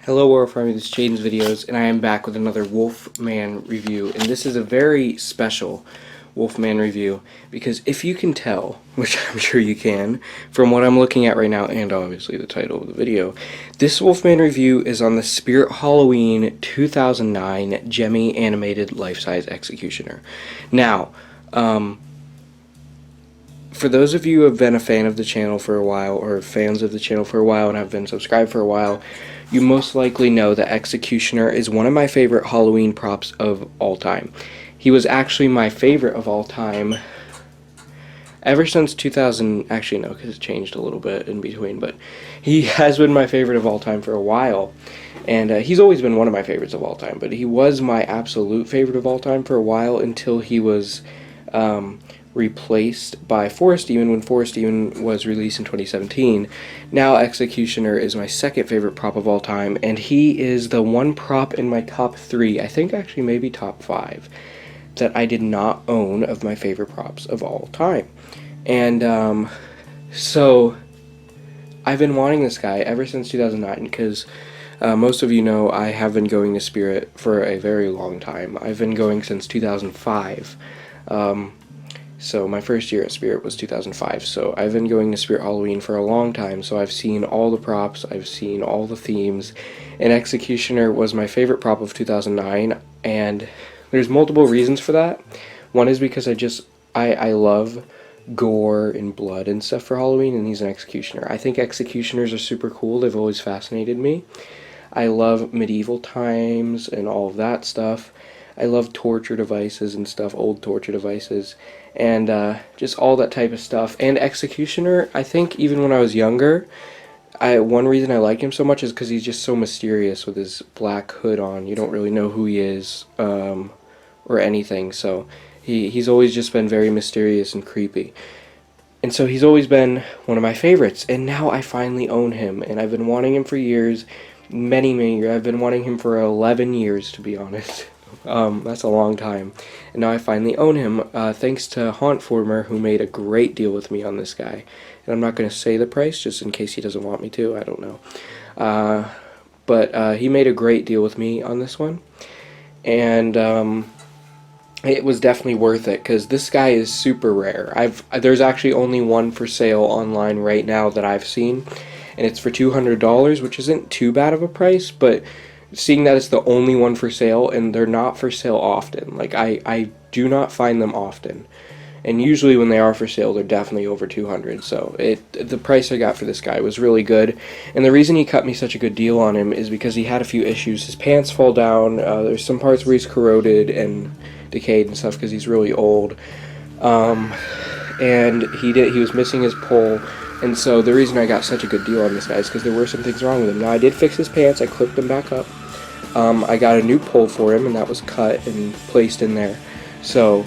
Hello Warframe, this is Jaden's Videos, and I am back with another Wolfman review, and this is a very special Wolfman review, because if you can tell, which I'm sure you can, from what I'm looking at right now, and obviously the title of the video, this Wolfman review is on the Spirit Halloween 2009 Gemmy Animated Life-Size Executioner. Now, for those of you who have been a fan of the channel for a while, or fans of the channel for a while, and have been subscribed for a while, you most likely know that Executioner is one of my favorite Halloween props of all time. He was actually my favorite of all time ever since 2000, actually no, because it changed a little bit in between, but he has been my favorite of all time for a while. And he's always been one of my favorites of all time, but he was my absolute favorite of all time for a while until he was replaced by Forest Demon when Forest Demon was released in 2017. Now Executioner is my second favorite prop of all time, and he is the one prop in my top 3, I think actually maybe top 5, that I did not own of my favorite props of all time. And so I've been wanting this guy ever since 2009 because most of you know I have been going to Spirit for a very long time. I've been going since 2005. So my first year at Spirit was 2005, so I've been going to Spirit Halloween for a long time, so I've seen all the props, I've seen all the themes, and Executioner was my favorite prop of 2009, and there's multiple reasons for that. One is because I love gore and blood and stuff for Halloween, and he's an Executioner. I think Executioners are super cool, they've always fascinated me. I love medieval times and all of that stuff. I love torture devices and stuff, old torture devices, and just all that type of stuff. And Executioner, I think even when I was younger, one reason I like him so much is because he's just so mysterious with his black hood on. You don't really know who he is or anything, so he's always just been very mysterious and creepy. And so he's always been one of my favorites, and now I finally own him, and I've been wanting him for years, many years. I've been wanting him for 11 years, to be honest. That's a long time, and now I finally own him, thanks to Hauntformer, who made a great deal with me on this guy, and I'm not going to say the price, just in case he doesn't want me to, I don't know, but he made a great deal with me on this one, and it was definitely worth it, because this guy is super rare. There's actually only one for sale online right now that I've seen, and it's for $200, which isn't too bad of a price, but seeing that it's the only one for sale, and they're not for sale often. Like, I do not find them often. And usually when they are for sale, they're definitely over 200. So the price I got for this guy was really good. And the reason he cut me such a good deal on him is because he had a few issues. His pants fall down. There's some parts where he's corroded and decayed and stuff because he's really old. And he was missing his pole. And so the reason I got such a good deal on this guy is because there were some things wrong with him. Now, I did fix his pants. I clipped them back up. I got a new pole for him, and that was cut and placed in there. So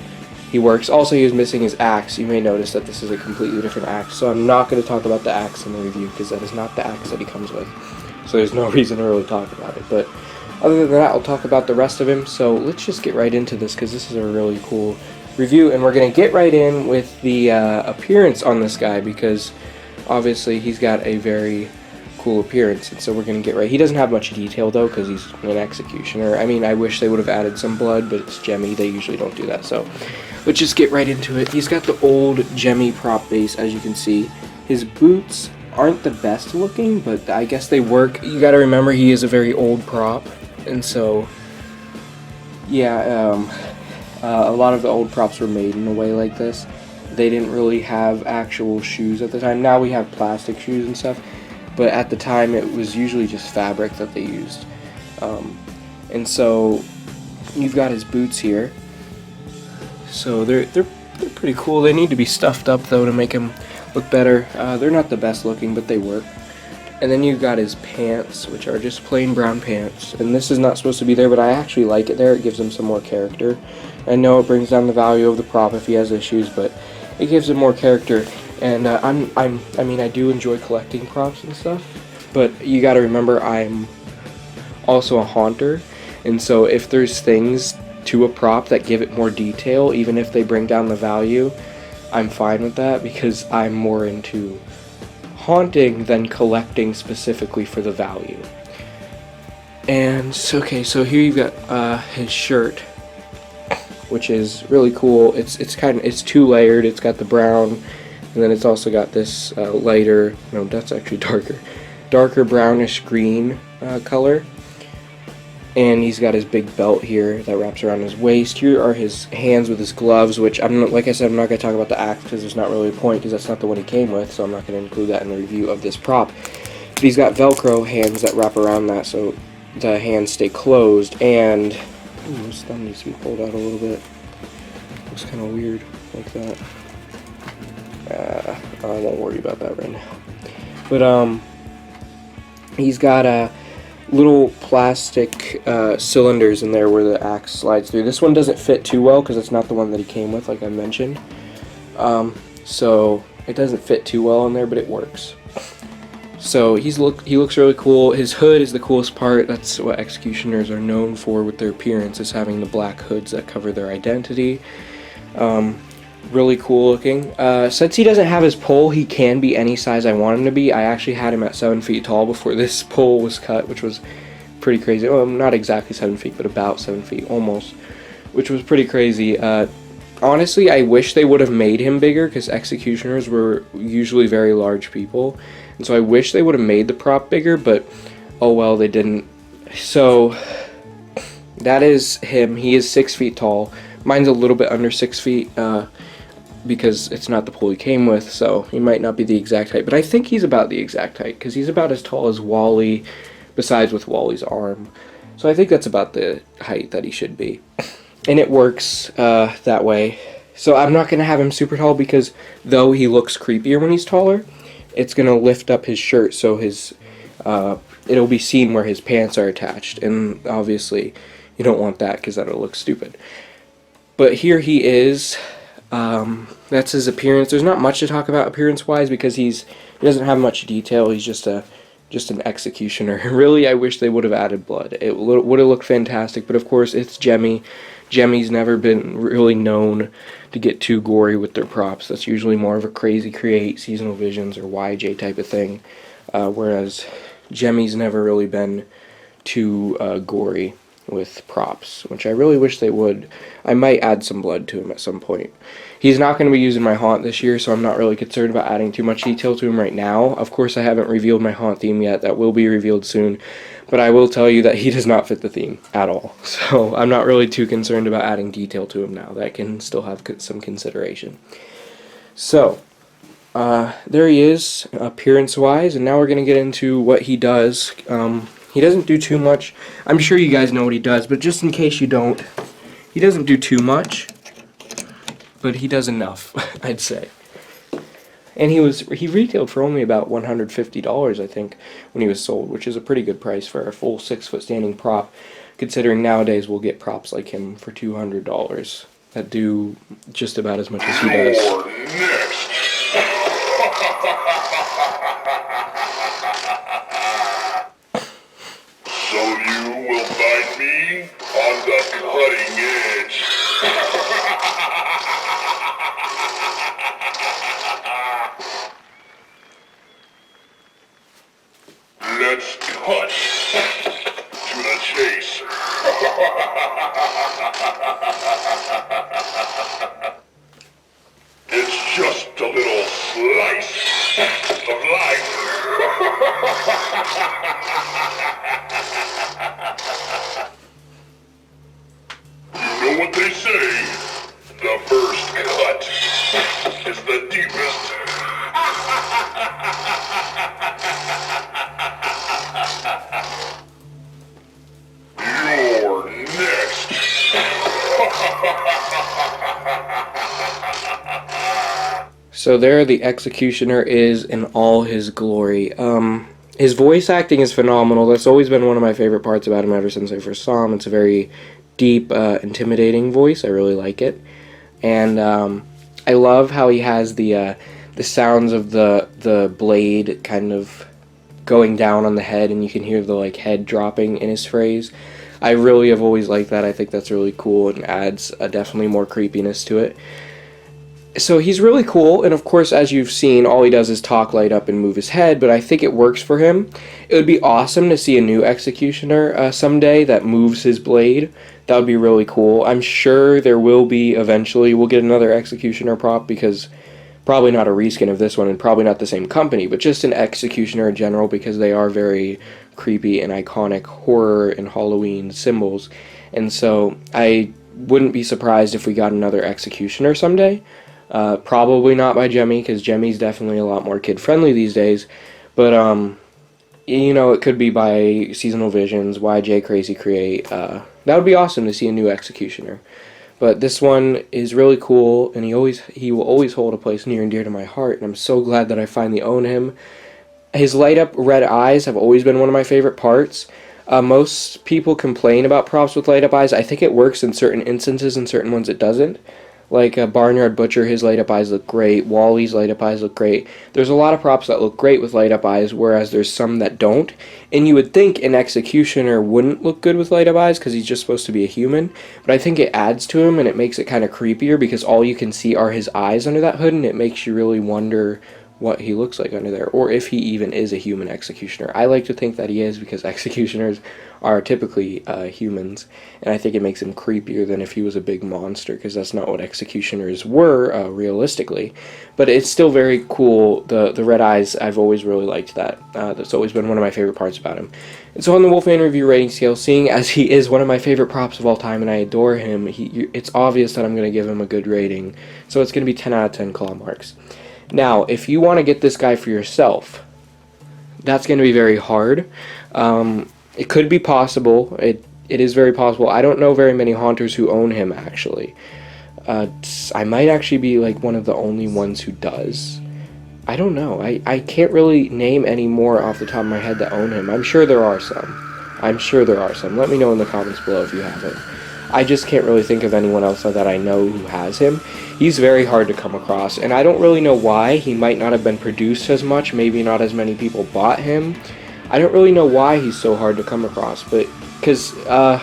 he works. Also, he was missing his axe. You may notice that this is a completely different axe. So I'm not going to talk about the axe in the review because that is not the axe that he comes with. So there's no reason to really talk about it. But other than that, I'll talk about the rest of him. So let's just get right into this because this is a really cool review. And we're going to get right in with the appearance on this guy because obviously he's got a very cool appearance, and so we're going to get right. He doesn't have much detail though because he's an Executioner. I mean, I wish they would have added some blood, but it's Gemmy. They usually don't do that, so let's just get right into it. He's got the old Gemmy prop base, as you can see. His boots aren't the best looking, but I guess they work. You got to remember he is a very old prop, and so yeah, a lot of the old props were made in a way like this. They didn't really have actual shoes at the time. Now we have plastic shoes and stuff, but at the time it was usually just fabric that they used. And so you've got his boots here. So they're pretty cool. They need to be stuffed up though to make him look better. They're not the best looking, but they work. And then you've got his pants, which are just plain brown pants. And this is not supposed to be there, but I actually like it there. It gives him some more character. I know it brings down the value of the prop if he has issues, but it gives him more character. And I mean, I do enjoy collecting props and stuff, but you got to remember I'm also a haunter, and so if there's things to a prop that give it more detail, even if they bring down the value, I'm fine with that because I'm more into haunting than collecting specifically for the value. And okay, so here you've got his shirt, which is really cool. It's two layered. It's got the brown, and then it's also got this lighter. No, that's actually darker brownish green color. And he's got his big belt here that wraps around his waist. Here are his hands with his gloves, which like I said, I'm not going to talk about the axe because there's not really a point, because that's not the one he came with, so I'm not going to include that in the review of this prop. But he's got Velcro hands that wrap around that so the hands stay closed, and his thumb needs to be pulled out a little bit. Looks kind of weird like that. I won't worry about that right now. But he's got little plastic cylinders in there where the axe slides through. This one doesn't fit too well because it's not the one that he came with, like I mentioned. So it doesn't fit too well in there, but it works. So he looks really cool. His hood is the coolest part. That's what executioners are known for with their appearance, is having the black hoods that cover their identity. Really cool looking. Since he doesn't have his pole, he can be any size I want him to be. I actually had him at 7 feet tall before this pole was cut, which was pretty crazy. Well, not exactly 7 feet, but about 7 feet almost, which was pretty crazy. Honestly, I wish they would have made him bigger, because executioners were usually very large people, and so I wish they would have made the prop bigger, but oh well, they didn't. So that is him. He is 6 feet tall. Mine's a little bit under 6 feet, because it's not the pole he came with, so he might not be the exact height, but I think he's about the exact height, because he's about as tall as Wally, besides with Wally's arm. So I think that's about the height that he should be. And it works that way. So I'm not going to have him super tall, because though he looks creepier when he's taller, it's going to lift up his shirt, so his it'll be seen where his pants are attached, and obviously you don't want that, because that'll look stupid. But here he is. That's his appearance. There's not much to talk about appearance-wise, because he doesn't have much detail. He's just an executioner. Really, I wish they would have added blood. It would have looked fantastic, but of course, it's Jemmy. Jemmy's never been really known to get too gory with their props. That's usually more of a Crazy Create, Seasonal Visions, or YJ type of thing, whereas Jemmy's never really been too gory with props, which I really wish they would. I might add some blood to him at some point. He's not going to be using my haunt this year, so I'm not really concerned about adding too much detail to him right now. Of course, I haven't revealed my haunt theme yet. That will be revealed soon, but I will tell you that he does not fit the theme at all. So I'm not really too concerned about adding detail to him now. That can still have some consideration. So there he is, appearance-wise, and now we're going to get into what he does. He doesn't do too much. I'm sure you guys know what he does, but just in case you don't, he doesn't do too much, but he does enough, I'd say. And he retailed for only about $150, I think, when he was sold, which is a pretty good price for a full 6-foot standing prop, considering nowadays we'll get props like him for $200 that do just about as much as he does. So you will find me on the cutting edge. Let's cut to the chase. It's just a little slice of life. You know what they say, the first cut is the deepest. You're next. So there the Executioner is in all his glory. His voice acting is phenomenal. That's always been one of my favorite parts about him ever since I first saw him. It's a very deep, intimidating voice. I really like it. And I love how he has the sounds of the blade kind of going down on the head, and you can hear the head dropping in his phrase. I really have always liked that. I think that's really cool and adds definitely more creepiness to it. So he's really cool, and of course, as you've seen, all he does is talk, light up, and move his head, but I think it works for him. It would be awesome to see a new Executioner someday that moves his blade. That would be really cool. I'm sure there will be eventually. We'll get another Executioner prop, because probably not a reskin of this one, and probably not the same company, but just an Executioner in general, because they are very creepy and iconic horror and Halloween symbols. And so I wouldn't be surprised if we got another Executioner someday. Probably not by Jemmy, because Jemmy's definitely a lot more kid-friendly these days. But, you know, it could be by Seasonal Visions, YJ Crazy Create. That would be awesome to see a new Executioner. But this one is really cool, and he will always hold a place near and dear to my heart, and I'm so glad that I finally own him. His light-up red eyes have always been one of my favorite parts. Most people complain about props with light-up eyes. I think it works in certain instances, and certain ones it doesn't. Like Barnyard Butcher, his light-up eyes look great. Wally's light-up eyes look great. There's a lot of props that look great with light-up eyes, whereas there's some that don't. And you would think an Executioner wouldn't look good with light-up eyes, because he's just supposed to be a human. But I think it adds to him, and it makes it kind of creepier, because all you can see are his eyes under that hood, and it makes you really wonder what he looks like under there, or if he even is a human Executioner. I like to think that he is, because Executioners are typically humans, and I think it makes him creepier than if he was a big monster, because that's not what Executioners were, realistically. But it's still very cool. The red eyes, I've always really liked that. That's always been one of my favorite parts about him. And so on the Wolfman review rating scale, seeing as he is one of my favorite props of all time, and I adore him, it's obvious that I'm going to give him a good rating. So it's going to be 10 out of 10 claw marks. Now, if you want to get this guy for yourself, that's going to be very hard. It could be possible. It is very possible. I don't know very many haunters who own him, actually. I might actually be like one of the only ones who does. I don't know. I can't really name any more off the top of my head that own him. I'm sure there are some. Let me know in the comments below if you have it. I just can't really think of anyone else that I know who has him. He's very hard to come across, and I don't really know why. He might not have been produced as much, maybe not as many people bought him. I don't really know why he's so hard to come across, but because, I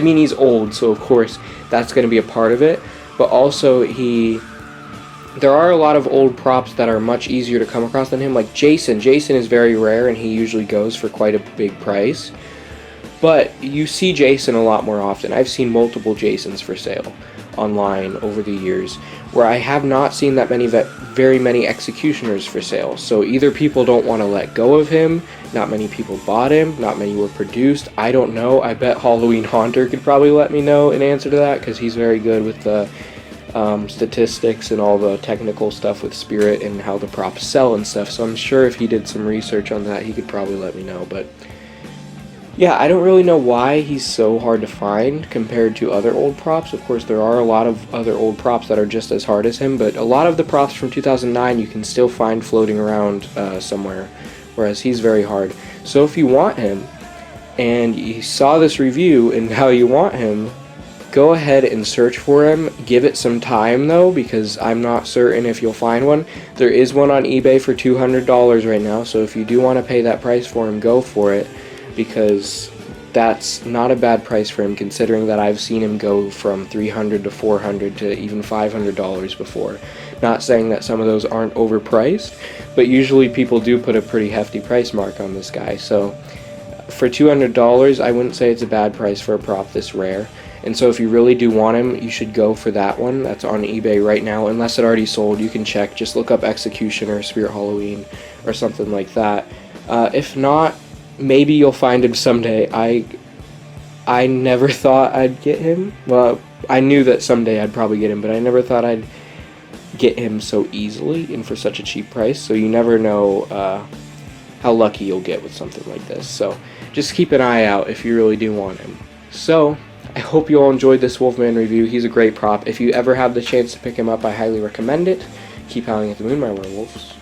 mean, he's old, so of course that's going to be a part of it, but also there are a lot of old props that are much easier to come across than him, like Jason. Jason is very rare, and he usually goes for quite a big price. But you see Jason a lot more often. I've seen multiple Jasons for sale online over the years, where I have not seen that very many Executioners for sale. So either people don't want to let go of him, not many people bought him, not many were produced. I don't know. I bet Halloween Haunter could probably let me know an answer to that, because he's very good with the statistics and all the technical stuff with Spirit and how the props sell and stuff. So I'm sure if he did some research on that, he could probably let me know. But yeah, I don't really know why he's so hard to find compared to other old props. Of course, there are a lot of other old props that are just as hard as him, but a lot of the props from 2009 you can still find floating around somewhere, whereas he's very hard. So if you want him, and you saw this review and how you want him, go ahead and search for him. Give it some time, though, because I'm not certain if you'll find one. There is one on eBay for $200 right now, so if you do want to pay that price for him, go for it, because that's not a bad price for him, considering that I've seen him go from $300 to $400 to even $500 before. Not saying that some of those aren't overpriced, but usually people do put a pretty hefty price mark on this guy. So for $200, I wouldn't say it's a bad price for a prop this rare. And so if you really do want him, you should go for that one. That's on eBay right now. Unless it already sold, you can check. Just look up Executioner, Spirit Halloween, or something like that. If not, maybe you'll find him someday. I never thought I'd get him. Well, I knew that someday I'd probably get him, but I never thought I'd get him so easily and for such a cheap price. So you never know how lucky you'll get with something like this. So just keep an eye out if you really do want him. So I hope you all enjoyed this Wolfman review. He's a great prop. If you ever have the chance to pick him up, I highly recommend it. Keep howling at the moon, my werewolves.